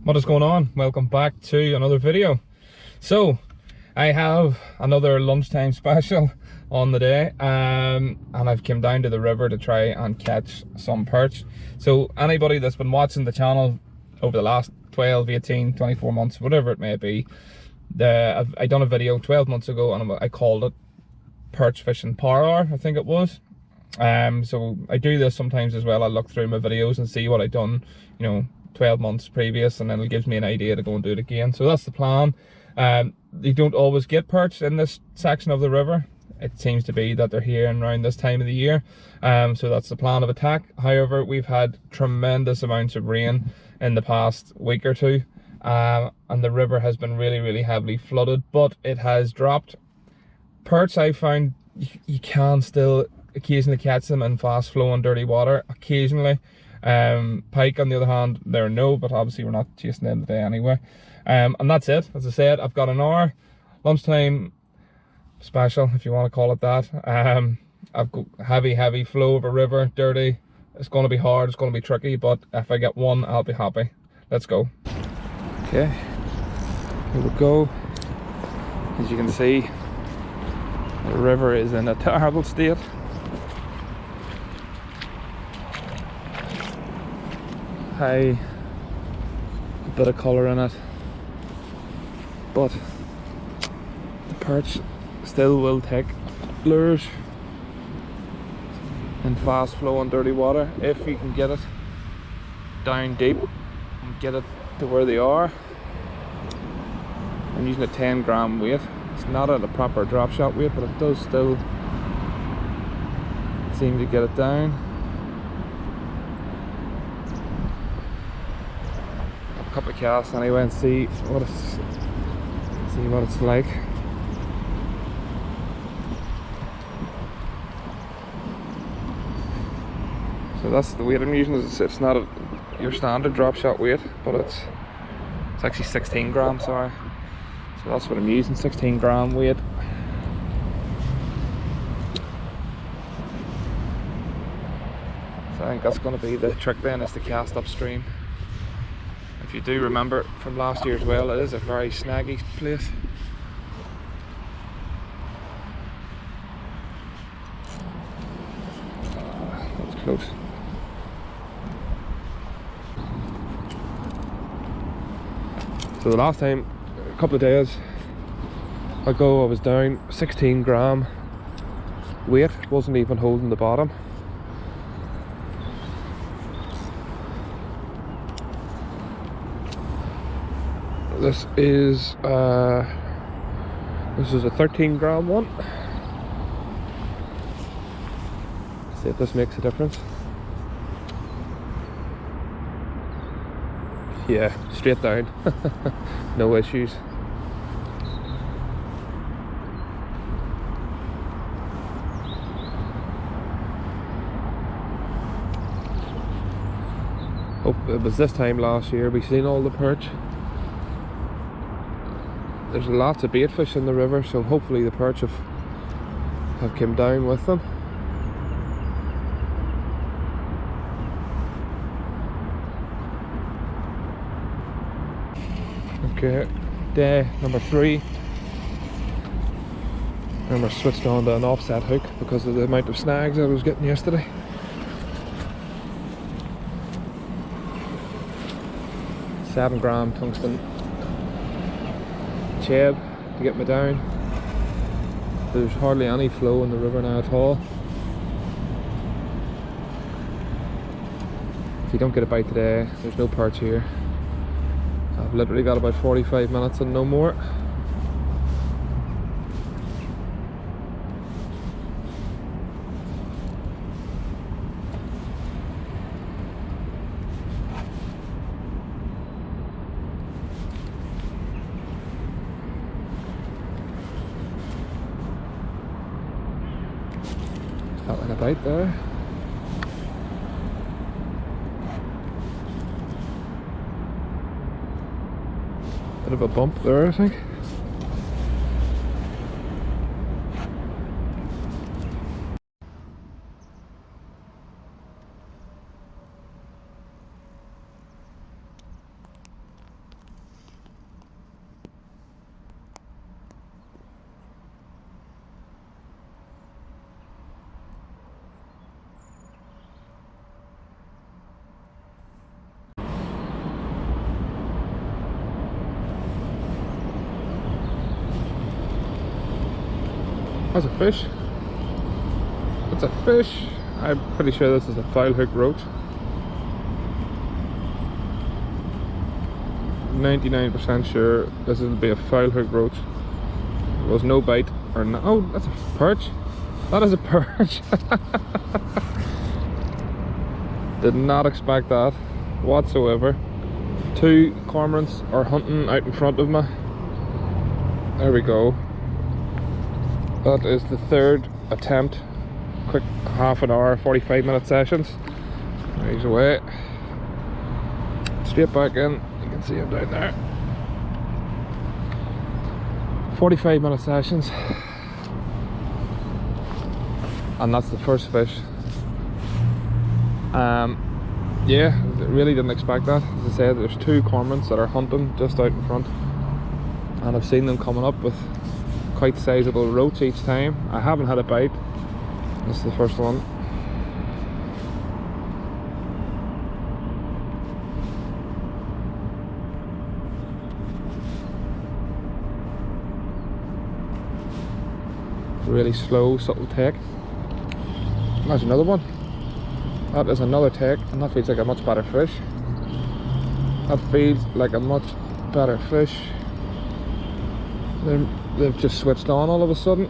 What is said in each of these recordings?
What is going on? Welcome back to another video. So I have another lunchtime special on the day, and I've come down to the river to try and catch some perch. So anybody that's been watching the channel over the last 12, 18, 24 months, whatever it may be, I done a video 12 months ago and I called it Perch Fishing Power Hour, I think it was. So I do this sometimes as well. I look through my videos and see what I've done, 12 months previous, and then it gives me an idea to go and do it again. So that's the plan. You don't always get perch in this section of the river. It seems to be that they're here and around this time of the year. So that's the plan of attack. However, we've had tremendous amounts of rain in the past week or two, and the river has been really heavily flooded, but it has dropped. Perch, I found you can still occasionally catch them in fast flowing dirty water occasionally. Pike on the other hand, they're no, but obviously we're not chasing them today anyway. And that's it. As I said, I've got an hour lunchtime special, if you want to call it that. I've got heavy flow of a river, dirty. It's going to be hard, it's going to be tricky, but if I get one, I'll be happy. Let's go. Okay, here we go. As you can see, the river is in a terrible state. A bit of colour in it, but the perch still will take lures in fast flowing dirty water if you can get it down deep and get it to where they are. I'm using a 10 gram weight. It's not at a proper drop shot weight, but it does still seem to get it down. Couple of casts anyway and see what it's like. So that's the weight I'm using. It's not your standard drop shot weight, but it's actually 16 grams, sorry. So that's what I'm using, 16 gram weight. So I think that's going to be the trick then, is to cast upstream. If you do remember from last year as well, it is a very snaggy place. That was close. So the last time, a couple of days ago, I was down 16 gram weight, wasn't even holding the bottom. This is a 13 gram one. See if this makes a difference. Yeah, straight down. No issues. Hope it was this time last year we seen all the perch. There's lots of bait fish in the river, so hopefully the perch have come down with them. Okay, day number 3. And we're switched on to an offset hook because of the amount of snags I was getting yesterday. Seven gram tungsten cheb to get me down. There's hardly any flow in the river now at all. If you don't get a bite today, there's no perch here. I've literally got about 45 minutes and no more. Felt like a bite there. Bit of a bump there, I think. That's a fish. That's a fish. I'm pretty sure this is a foul hook roach. 99% sure this will be a foul hook roach. There was no bite or no. Oh, that's a perch. That is a perch. Did not expect that whatsoever. Two cormorants are hunting out in front of me. There we go. That is the third attempt. Quick half an hour, 45-minute sessions. He's away. Straight back in. You can see him down there. 45-minute sessions. And that's the first fish. Yeah, really didn't expect that. As I said, there's two cormorants that are hunting just out in front, and I've seen them coming up with quite sizable roach each time. I haven't had a bite. This is the first one. Really slow, subtle take. There's another one. That is another take, and that feels like a much better fish. That feels like a much better fish. They've just switched on all of a sudden.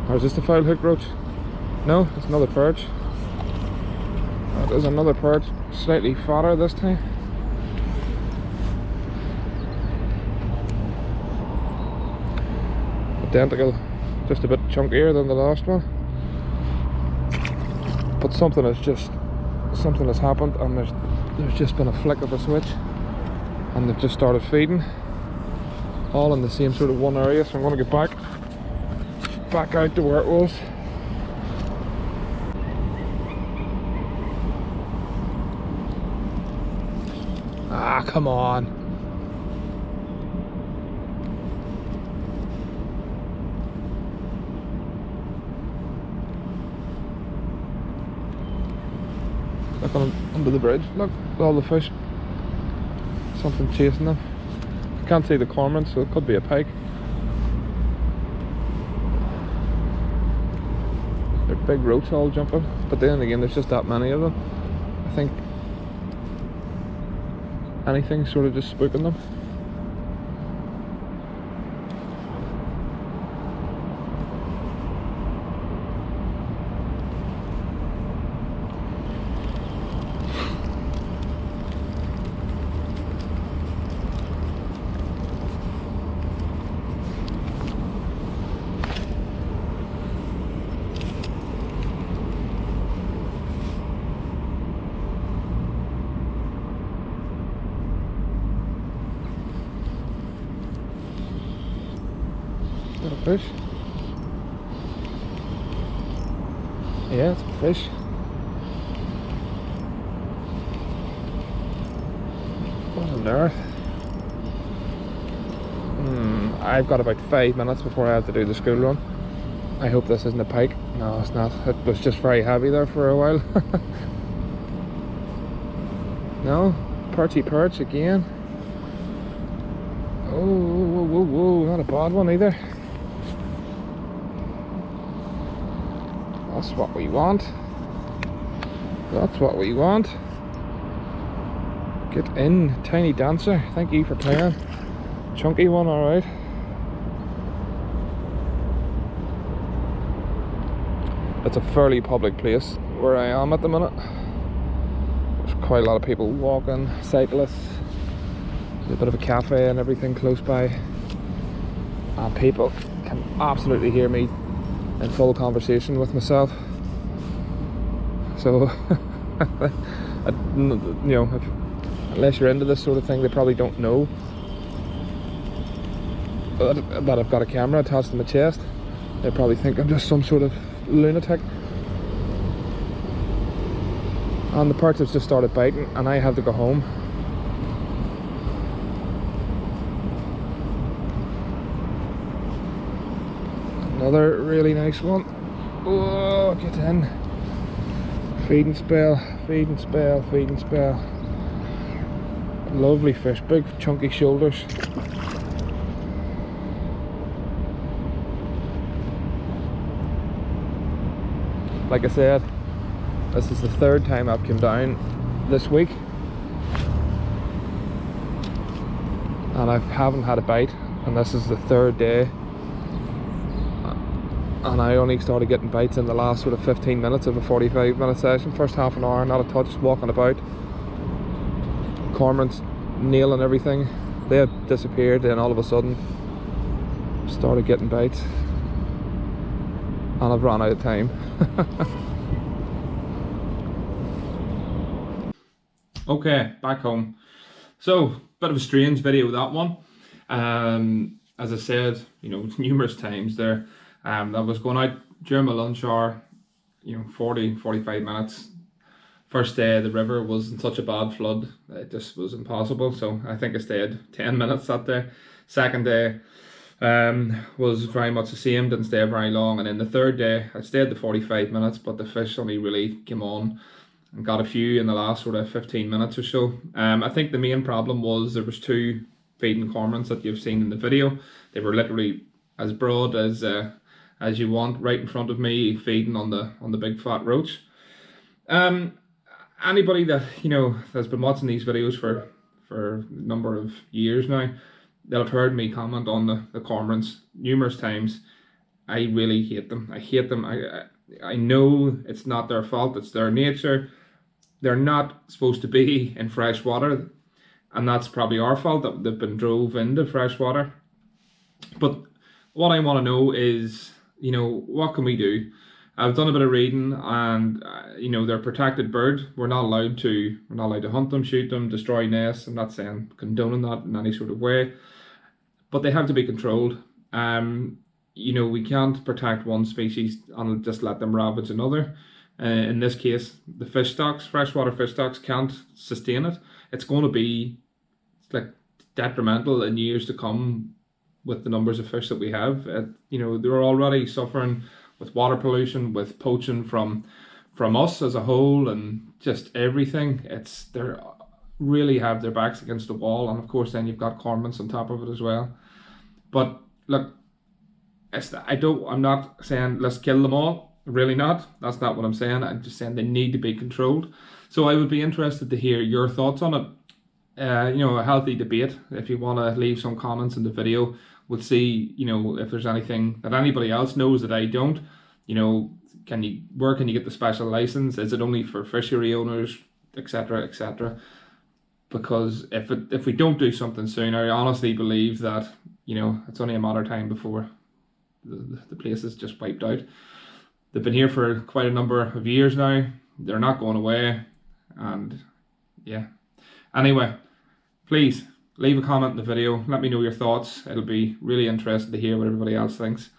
Or is this the foul hook roach? No, it's another perch. That is another perch, slightly fatter this time. Identical, just a bit chunkier than the last one. But something has happened, and there's just been a flick of a switch, and they've just started feeding, all in the same sort of one area. So I'm going to get back out to where it was. Ah, come on. Look under the bridge. Look, all the fish. Something chasing them. I can't see the cormorant, so it could be a pike. They're big roach all jumping, but then again, there's just that many of them. I think anything's sort of just spooking them. Is that a fish? Yeah, it's a fish. What on earth? I've got about 5 minutes before I have to do the school run. I hope this isn't a pike. No, it's not. It was just very heavy there for a while. No, perchy perch again. Oh, whoa, whoa, whoa, not a bad one either. That's what we want. That's what we want. Get in, tiny dancer. Thank you for playing. Chunky one, alright. It's a fairly public place where I am at the minute. There's quite a lot of people walking, cyclists. There's a bit of a cafe and everything close by. And people can absolutely hear me in full conversation with myself. So, you know, unless you're into this sort of thing, they probably don't know that I've got a camera attached to my chest. They probably think I'm just some sort of lunatic. And the perch has just started biting, and I have to go home. Another really nice one. Oh, get in. Feeding spell, feeding spell, feeding spell. Lovely fish, big chunky shoulders. like I said, this is the third time I've come down this week, and I haven't had a bite, and this is the third day, and I only started getting bites in the last sort of 15 minutes of a 45-minute session. First half an hour, not a touch, walking about. Cormorants nailing everything. They had disappeared, and all of a sudden started getting bites, and I've run out of time. Okay, back home. So, bit of a strange video, that one. As I said, you know, numerous times there, I was going out during my lunch hour, you know, 40-45 minutes. First day, the river was in such a bad flood, it just was impossible. So I think I stayed 10 minutes that day. Second day was very much the same, didn't stay very long. And then the third day, I stayed the 45 minutes, but the fish only really came on and got a few in the last sort of 15 minutes or so. I think the main problem was there was two feeding cormorants that you've seen in the video. They were literally as broad as you want, right in front of me, feeding on the big fat roach. Anybody that, you know, has been watching these videos for a number of years now, they'll have heard me comment on the cormorants numerous times. I really hate them. I hate them. I know it's not their fault, it's their nature. They're not supposed to be in fresh water, and that's probably our fault that they've been drove into fresh water. But what I want to know is, you know, what can we do? I've done a bit of reading, and you know, they're a protected bird. We're not allowed to hunt them, shoot them, destroy nests. I'm not saying condoning that in any sort of way, but they have to be controlled. You know, we can't protect one species and just let them ravage another. In this case, the fish stocks, freshwater fish stocks, can't sustain it. It's going to be like detrimental in years to come with the numbers of fish that we have. You know, they're already suffering with water pollution, with poaching from us as a whole, and just everything. They're really have their backs against the wall, and of course then you've got cormorants on top of it as well. But look, I'm not saying let's kill them all, really not. That's not what I'm saying. I'm just saying they need to be controlled. So I would be interested to hear your thoughts on it. You know, a healthy debate. If you want to leave some comments in the video, we'll see, you know, if there's anything that anybody else knows that I don't. You know, where can you get the special license? Is it only for fishery owners, etc., etc.? Because if we don't do something soon, I honestly believe that, you know, it's only a matter of time before the place is just wiped out. They've been here for quite a number of years now. They're not going away, and yeah. Anyway, please leave a comment in the video. Let me know your thoughts. It'll be really interesting to hear what everybody else thinks.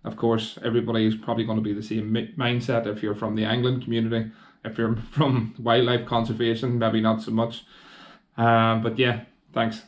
Of course, everybody is probably going to be the same mindset if you're from the angling community. If you're from wildlife conservation, maybe not so much. But yeah, thanks.